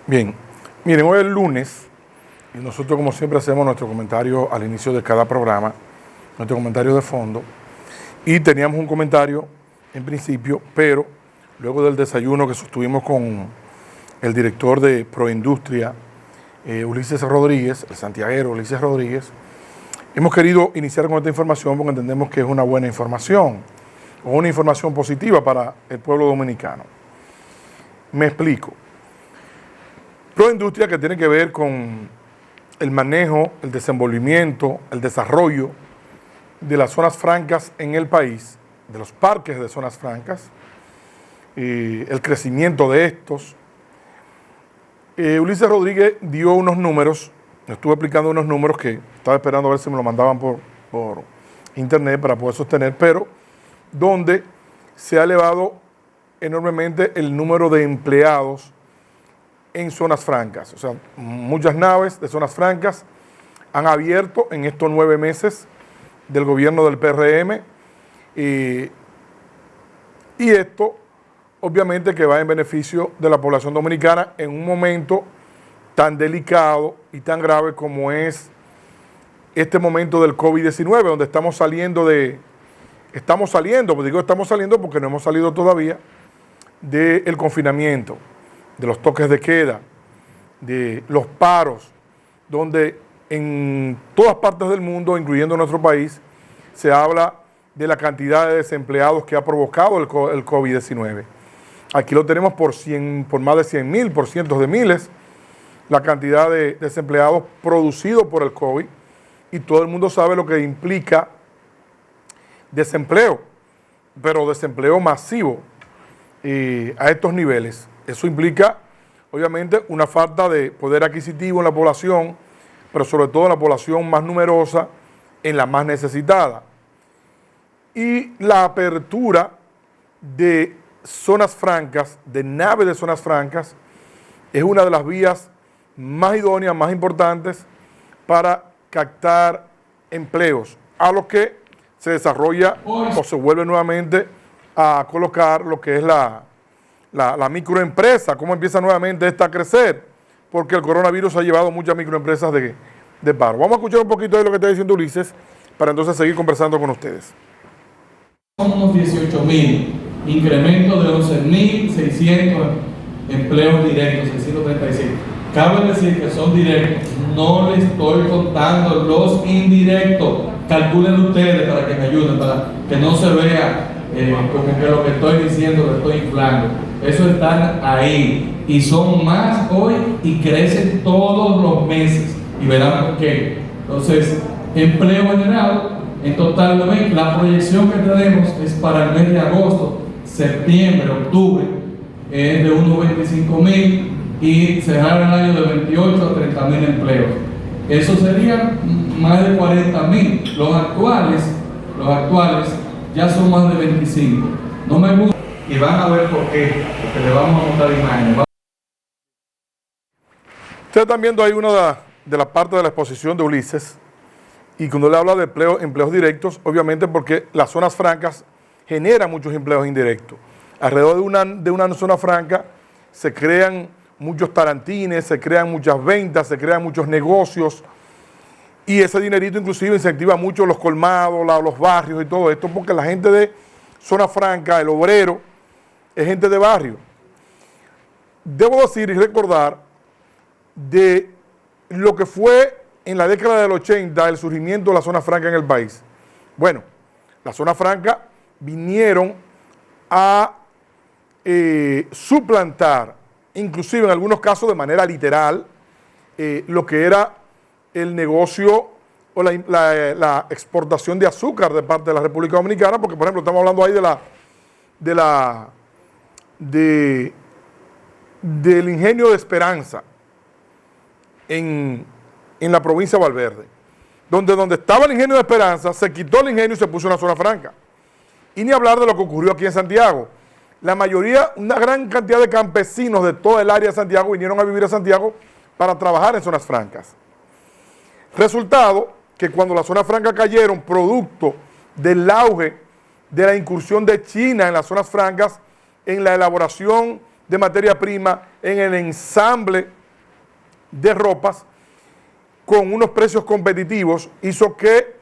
Bien, miren, hoy es el lunes y nosotros como siempre hacemos nuestro comentario al inicio de cada programa, nuestro comentario de fondo, y teníamos un comentario en principio, pero luego del desayuno que sostuvimos con el director de Proindustria, Ulises Rodríguez, el santiaguero Ulises Rodríguez, hemos querido iniciar con esta información porque entendemos que es una buena información o una información positiva para el pueblo dominicano. Me explico. Proindustria, que tiene que ver con el manejo, el desenvolvimiento, el desarrollo de las zonas francas en el país, de los parques de zonas francas, el crecimiento de estos. Ulises Rodríguez dio unos números, estuve explicando unos números que estaba esperando a ver si me lo mandaban por internet para poder sostener, pero donde se ha elevado enormemente el número de empleados en zonas francas. O sea, muchas naves de zonas francas han abierto en estos 9 meses del gobierno del PRM y esto obviamente que va en beneficio de la población dominicana en un momento tan delicado y tan grave como es este momento del COVID-19, donde estamos saliendo porque no hemos salido todavía del confinamiento, de los toques de queda, de los paros, donde en todas partes del mundo, incluyendo nuestro país, se habla de la cantidad de desempleados que ha provocado el COVID-19. Aquí lo tenemos por más de 100,000, por cientos de miles, la cantidad de desempleados producidos por el COVID, y todo el mundo sabe lo que implica desempleo, pero desempleo masivo a estos niveles. Eso implica, obviamente, una falta de poder adquisitivo en la población, pero sobre todo en la población más numerosa, en la más necesitada. Y la apertura de zonas francas, de naves de zonas francas, es una de las vías más idóneas, más importantes para captar empleos, a los que se desarrolla o se vuelve nuevamente a colocar lo que es la microempresa, cómo empieza nuevamente esta a crecer, porque el coronavirus ha llevado muchas microempresas de paro. Vamos a escuchar un poquito de lo que está diciendo Ulises, para entonces seguir conversando con ustedes. Son unos 18,000, incremento de 11,600 empleos directos, 635. Cabe decir que son directos, no les estoy contando los indirectos. Calculen ustedes para que me ayuden, para que no se vea como que lo que estoy diciendo lo estoy inflando. Eso están ahí y son más hoy y crecen todos los meses y verán por qué. Entonces, empleo generado en total de 20, la proyección que tenemos es para el mes de agosto, septiembre, octubre, es de unos 25,000 y cerrar el año de 28 a 30,000 empleos. Eso serían más de 40,000. Los actuales ya son más de 25. No me gusta. Y van a ver por qué, porque le vamos a montar imágenes. Ustedes están viendo ahí una de las partes de la exposición de Ulises, y cuando le habla de empleos directos, obviamente porque las zonas francas generan muchos empleos indirectos. Alrededor de una zona franca se crean muchos tarantines, se crean muchas ventas, se crean muchos negocios, y ese dinerito inclusive incentiva mucho los colmados, los barrios y todo esto, porque la gente de zona franca, el obrero, es gente de barrio. Debo decir y recordar de lo que fue en la década del 80 el surgimiento de la zona franca en el país. Bueno, la zona franca vinieron a suplantar, inclusive en algunos casos de manera literal, lo que era el negocio o la exportación de azúcar de parte de la República Dominicana, porque por ejemplo estamos hablando ahí del ingenio de Esperanza en la provincia de Valverde, donde estaba el ingenio de Esperanza, se quitó el ingenio y se puso una zona franca. Y ni hablar de lo que ocurrió aquí en Santiago. La mayoría, una gran cantidad de campesinos de toda el área de Santiago vinieron a vivir a Santiago para trabajar en zonas francas. Resultado que cuando las zonas francas cayeron, producto del auge de la incursión de China en las zonas francas, en la elaboración de materia prima, en el ensamble de ropas, con unos precios competitivos, hizo que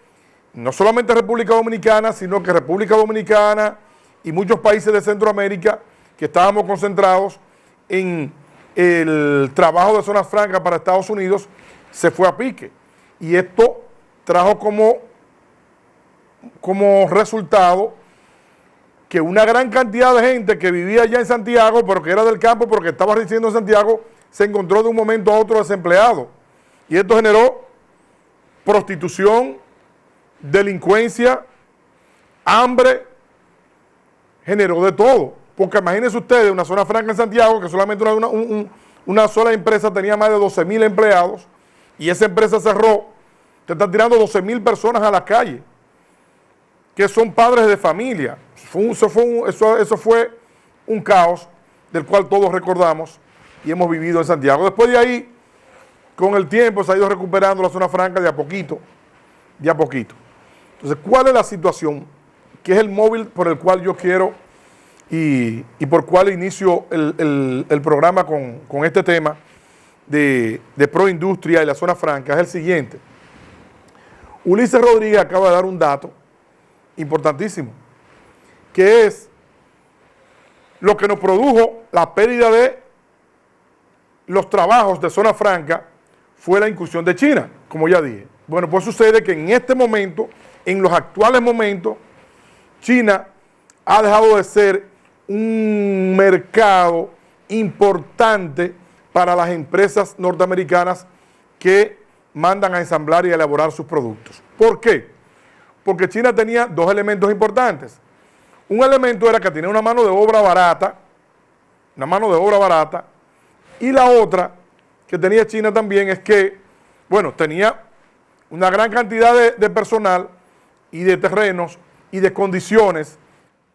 no solamente República Dominicana, sino que República Dominicana y muchos países de Centroamérica, que estábamos concentrados en el trabajo de zonas francas para Estados Unidos, se fue a pique. Y esto trajo como resultado que una gran cantidad de gente que vivía allá en Santiago, pero que era del campo, porque estaba residiendo en Santiago, se encontró de un momento a otro desempleado. Y esto generó prostitución, delincuencia, hambre, generó de todo. Porque imagínense ustedes, una zona franca en Santiago, que solamente una sola empresa tenía más de 12,000 empleados, y esa empresa cerró, te están tirando 12,000 personas a la calle, que son padres de familia. Eso fue un caos del cual todos recordamos y hemos vivido en Santiago. Después de ahí, con el tiempo se ha ido recuperando la zona franca de a poquito, de a poquito. Entonces, ¿cuál es la situación? ¿Qué es el móvil por el cual yo quiero y por cuál inicio el programa con este tema de Proindustria y la zona franca? Es el siguiente. Ulises Rodríguez acaba de dar un dato importantísimo, que es lo que nos produjo la pérdida de los trabajos de zona franca fue la incursión de China, como ya dije. Bueno, pues sucede que en este momento, en los actuales momentos, China ha dejado de ser un mercado importante para las empresas norteamericanas que mandan a ensamblar y a elaborar sus productos. ¿Por qué? Porque China tenía dos elementos importantes. Un elemento era que tenía una mano de obra barata, y la otra que tenía China también es que, bueno, tenía una gran cantidad de personal y de terrenos y de condiciones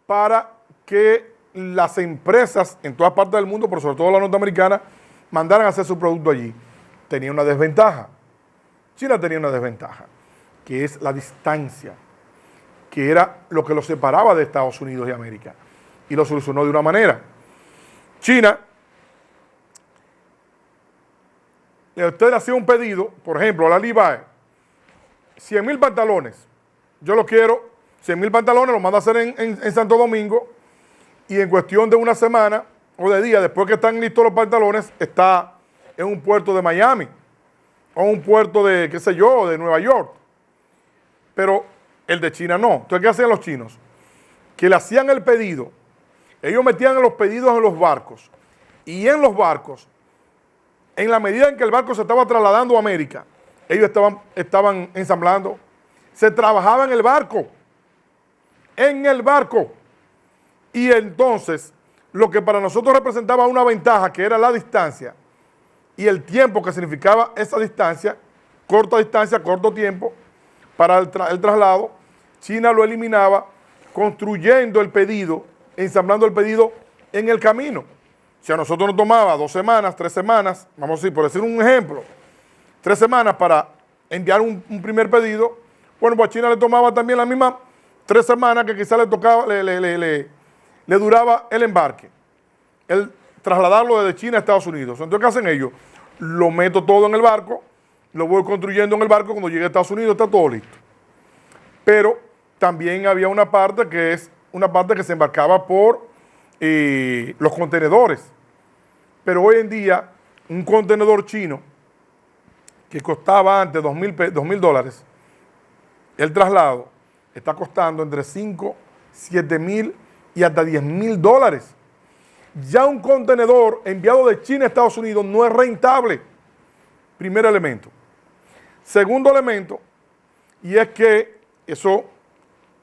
para que las empresas en todas partes del mundo, pero sobre todo la norteamericana, mandaran a hacer su producto allí. Tenía una desventaja. China tenía una desventaja, que es la distancia, que era lo que lo separaba de Estados Unidos y América. Y lo solucionó de una manera. China, usted le hacía un pedido, por ejemplo, a la Levi's, 100,000 pantalones. Yo lo quiero, 100,000 pantalones, lo manda a hacer en Santo Domingo, y en cuestión de una semana o de días, después que están listos los pantalones, está en un puerto de Miami, o un puerto de, qué sé yo, de Nueva York. Pero el de China no. Entonces, ¿qué hacían los chinos? Que le hacían el pedido, ellos metían los pedidos en los barcos, y en los barcos, en la medida en que el barco se estaba trasladando a América, ellos estaban ensamblando, se trabajaba en el barco, y entonces, lo que para nosotros representaba una ventaja, que era la distancia, y el tiempo que significaba esa distancia, corto tiempo, para el traslado, China lo eliminaba construyendo el pedido, ensamblando el pedido en el camino. Si a nosotros nos tomaba 2 semanas, 3 semanas, vamos a decir, por decir un ejemplo, 3 semanas para enviar un primer pedido, bueno, pues a China le tomaba también la misma 3 semanas que quizás le duraba el embarque, el trasladarlo desde China a Estados Unidos. Entonces, ¿qué hacen ellos? Lo meto todo en el barco, lo voy construyendo en el barco, cuando llegue a Estados Unidos está todo listo. Pero también había una parte que se embarcaba por los contenedores. Pero hoy en día, un contenedor chino que costaba antes $2,000, el traslado está costando entre 5, 7,000 y hasta $10,000. Ya un contenedor enviado de China a Estados Unidos no es rentable. Primer elemento. Segundo elemento, y es que eso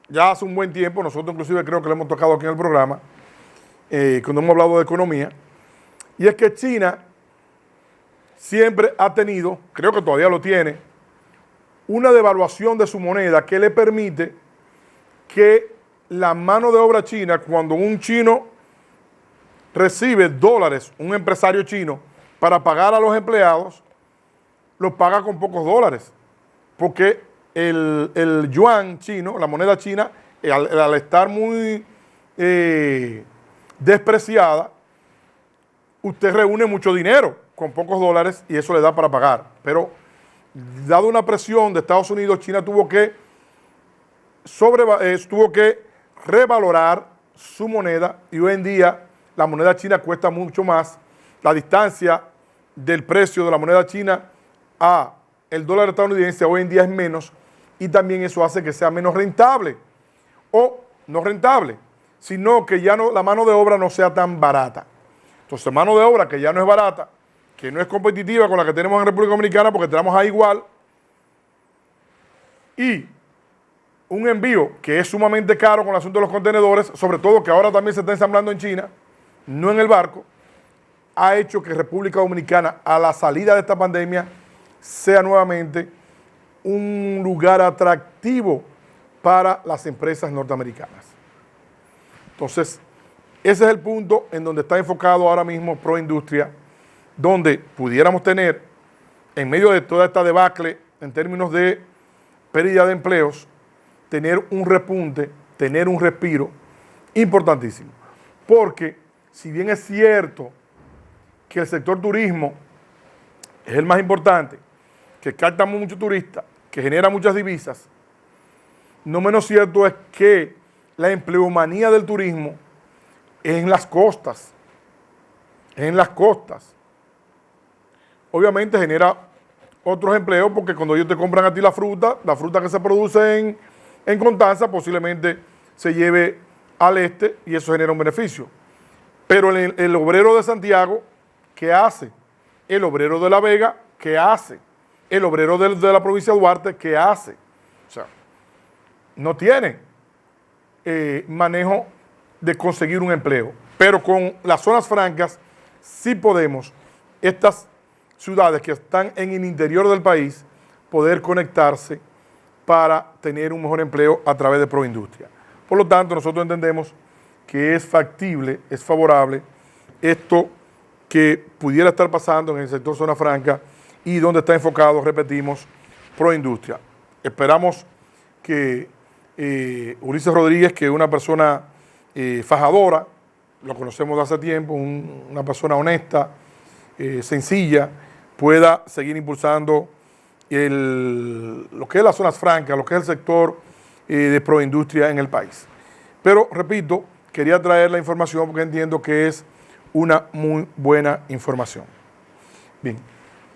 ya hace un buen tiempo, nosotros inclusive creo que lo hemos tocado aquí en el programa, cuando hemos hablado de economía, y es que China siempre ha tenido, creo que todavía lo tiene, una devaluación de su moneda que le permite que la mano de obra china, cuando un chino recibe dólares, un empresario chino, para pagar a los empleados, los paga con pocos dólares, porque el yuan chino, la moneda china, al estar muy despreciada, usted reúne mucho dinero con pocos dólares y eso le da para pagar. Pero dado una presión de Estados Unidos, China tuvo que revalorar su moneda y hoy en día la moneda china cuesta mucho más. La distancia del precio de la moneda china a el dólar estadounidense hoy en día es menos y también eso hace que sea menos rentable o no rentable, sino que ya no, la mano de obra no sea tan barata. Entonces, mano de obra que ya no es barata, que no es competitiva con la que tenemos en República Dominicana porque tenemos a igual, y un envío que es sumamente caro con el asunto de los contenedores, sobre todo que ahora también se está ensamblando en China, no en el barco, ha hecho que República Dominicana, a la salida de esta pandemia, sea nuevamente un lugar atractivo para las empresas norteamericanas. Entonces, ese es el punto en donde está enfocado ahora mismo Proindustria, donde pudiéramos tener, en medio de toda esta debacle, en términos de pérdida de empleos, tener un repunte, tener un respiro importantísimo. Porque, si bien es cierto que el sector turismo es el más importante, que capta muchos turistas, que genera muchas divisas, no menos cierto es que la empleomanía del turismo es en las costas. Es en las costas. Obviamente genera otros empleos porque cuando ellos te compran a ti la fruta que se produce en Constanza posiblemente se lleve al este y eso genera un beneficio. Pero el obrero de Santiago, ¿qué hace? El obrero de La Vega, ¿qué hace? El obrero de la provincia de Duarte, ¿qué hace? O sea, no tiene manejo de conseguir un empleo. Pero con las zonas francas sí podemos, estas ciudades que están en el interior del país, poder conectarse para tener un mejor empleo a través de Proindustria. Por lo tanto, nosotros entendemos que es factible, es favorable esto que pudiera estar pasando en el sector zona franca y donde está enfocado, repetimos, Proindustria. Esperamos que Ulises Rodríguez, que es una persona fajadora, lo conocemos de hace tiempo, una persona honesta, sencilla, pueda seguir impulsando lo que es las zonas francas, lo que es el sector de Proindustria en el país. Pero, repito, quería traer la información porque entiendo que es una muy buena información. Bien.